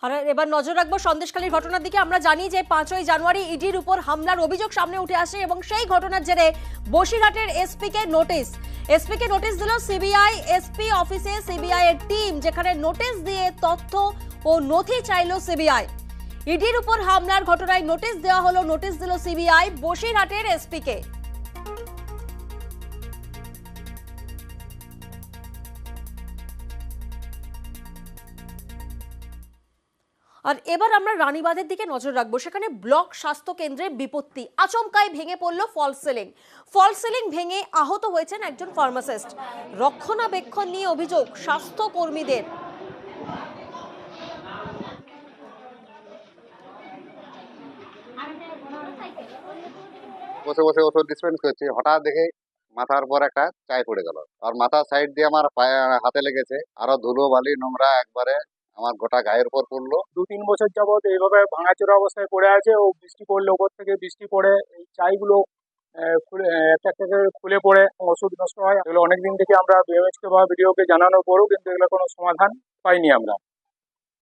আর এবার নজর রাখবো সন্দেশখালীর ঘটনার দিকে। আমরা জানি যে 5ই জানুয়ারি ইডির উপর হামলার অভিযোগ সামনে উঠে আসে এবং সেই ঘটনার জেরে বসিরহাটের এসপিকে নোটিশ দিল সিবিআই। এসপি অফিসে সিবিআই এর টিম যেখানে নোটিশ দিয়ে তথ্য ও নথি চাইলো সিবিআই। ইডির উপর হামলার ঘটনায় নোটিশ দেওয়া হলো, নোটিশ দিল সিবিআই বসিরহাটের এসপিকে। আর এবার আমরা রানীবাঁধের দিকে নজর রাখবো। সেখানে ব্লক স্বাস্থ্য কেন্দ্রে বিপত্তি, আচমকায় ভেঙে পড়লো ফলস সিলিং ভেঙে আহত হয়েছেন একজন ফার্মাসিস্ট। রক্ষণাবেক্ষণ নিয়ে অভিযোগ স্বাস্থ্য কর্মীদের। বসে বসে ওষুধ ডিসপেন্স করছি, হঠাৎ দেখে মাথার পর একটা চাই পড়ে গেল, আর মাথার সাইড দিয়ে আমার হাতে লেগেছে, আরো ধুলো বালি নোংরা একবারে আমার গোটা গায়ের উপর পড়লো। 2-3 বছর যাবত এইভাবে ভাঙাচোরা অবস্থায় পড়ে আছে। ও বৃষ্টি পড়লে, ওপর থেকে বৃষ্টি পড়ে এই চাইগুলো একটা একটা করে খুলে পড়ে ওষুধ নষ্ট হয়। এগুলো অনেকদিন থেকে আমরা বিএমএইচকে বা বিডিওকে জানানোর পরেও কিন্তু এগুলো কোনো সমাধান পাইনি আমরা।